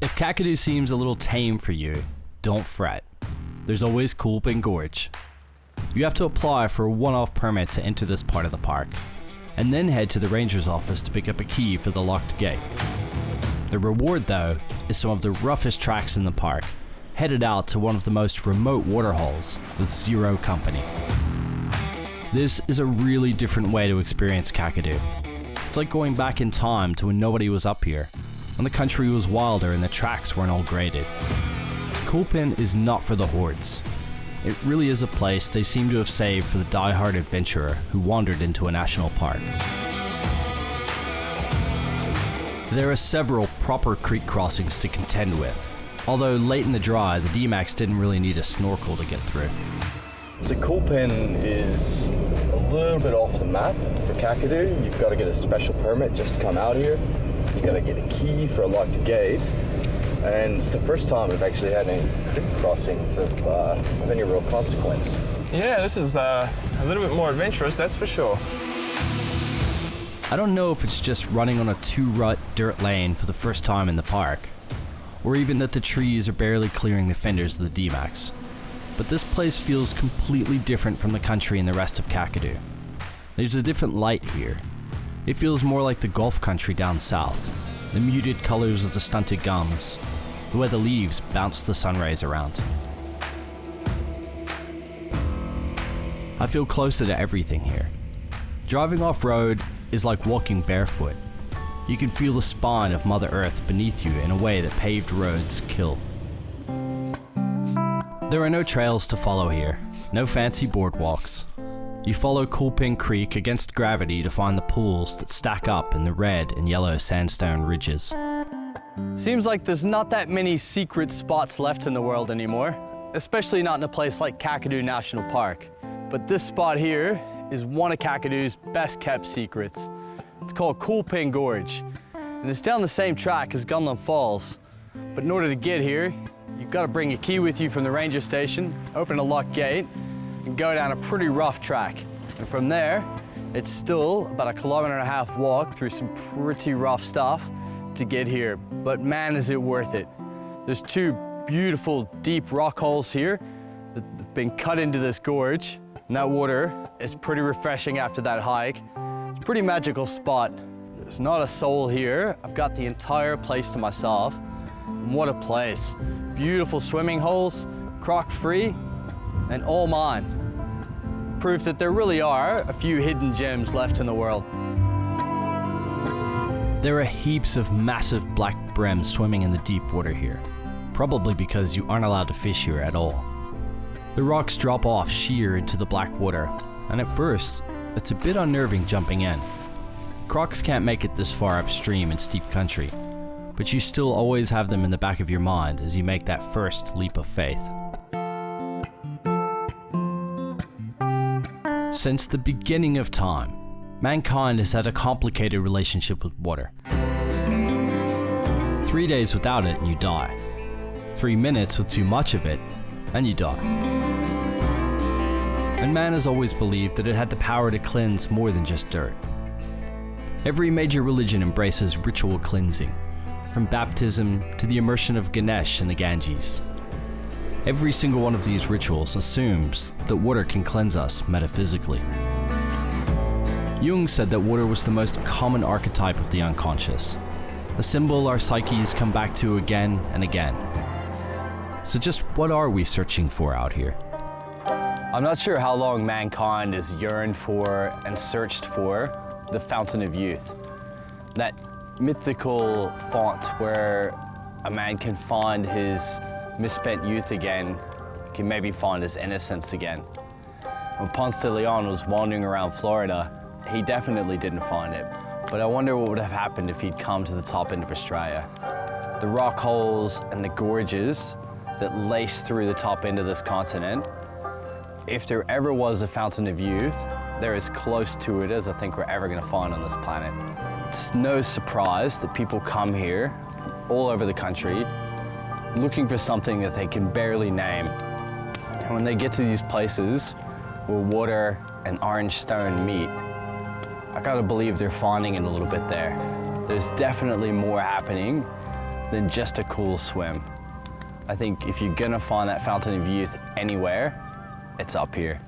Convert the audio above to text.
If Kakadu seems a little tame for you, don't fret. There's always Koolpin Gorge. You have to apply for a one-off permit to enter this part of the park, and then head to the ranger's office to pick up a key for the locked gate. The reward, though, is some of the roughest tracks in the park, headed out to one of the most remote waterholes with zero company. This is a really different way to experience Kakadu. It's like going back in time to when nobody was up here, when the country was wilder and the tracks weren't all graded. Koolpin is not for the hordes. It really is a place they seem to have saved for the die-hard adventurer who wandered into a national park. There are several proper creek crossings to contend with, although late in the dry, the D-Max didn't really need a snorkel to get through. So Koolpin is a little bit off the map for Kakadu. You've got to get a special permit just to come out here. You've got to get a key for a locked gate. And it's the first time we've actually had any creek crossings of any real consequence. Yeah, this is a little bit more adventurous, that's for sure. I don't know if it's just running on a two-rut dirt lane for the first time in the park, or even that the trees are barely clearing the fenders of the D-Max. But this place feels completely different from the country and the rest of Kakadu. There's a different light here. It feels more like the Gulf country down south, the muted colors of the stunted gums, the way the leaves bounce the sun rays around. I feel closer to everything here. Driving off-road is like walking barefoot. You can feel the spine of Mother Earth beneath you in a way that paved roads kill. There are no trails to follow here, no fancy boardwalks. You follow Koolpin Creek against gravity to find the pools that stack up in the red and yellow sandstone ridges. Seems like there's not that many secret spots left in the world anymore, especially not in a place like Kakadu National Park. But this spot here is one of Kakadu's best kept secrets. It's called Koolpin Gorge, and it's down the same track as Gunlund Falls. But in order to get here, you've got to bring a key with you from the ranger station, open a locked gate, and go down a pretty rough track. And from there, it's still about 1.5 kilometer walk through some pretty rough stuff to get here. But man, is it worth it. There's two beautiful deep rock holes here that have been cut into this gorge, and that water is pretty refreshing after that hike. It's a pretty magical spot. There's not a soul here. I've got the entire place to myself. And what a place. Beautiful swimming holes, croc-free, and all mine. Proof that there really are a few hidden gems left in the world. There are heaps of massive black bream swimming in the deep water here, probably because you aren't allowed to fish here at all. The rocks drop off sheer into the black water, and at first, it's a bit unnerving jumping in. Crocs can't make it this far upstream in steep country, but you still always have them in the back of your mind as you make that first leap of faith. Since the beginning of time, mankind has had a complicated relationship with water. 3 days without it and you die. 3 minutes with too much of it and you die. And man has always believed that it had the power to cleanse more than just dirt. Every major religion embraces ritual cleansing, from baptism to the immersion of Ganesh in the Ganges. Every single one of these rituals assumes that water can cleanse us metaphysically. Jung said that water was the most common archetype of the unconscious, a symbol our psyches come back to again and again. So just what are we searching for out here? I'm not sure how long mankind has yearned for and searched for the Fountain of Youth. That mythical font where a man can find his misspent youth again, can maybe find his innocence again. When Ponce de Leon was wandering around Florida, he definitely didn't find it. But I wonder what would have happened if he'd come to the top end of Australia. The rock holes and the gorges that lace through the top end of this continent, if there ever was a Fountain of Youth, they're as close to it as I think we're ever gonna find on this planet. It's no surprise that people come here all over the country looking for something that they can barely name. And when they get to these places where water and orange stone meet, I gotta believe they're finding it a little bit there. There's definitely more happening than just a cool swim. I think if you're gonna find that fountain of youth anywhere, it's up here.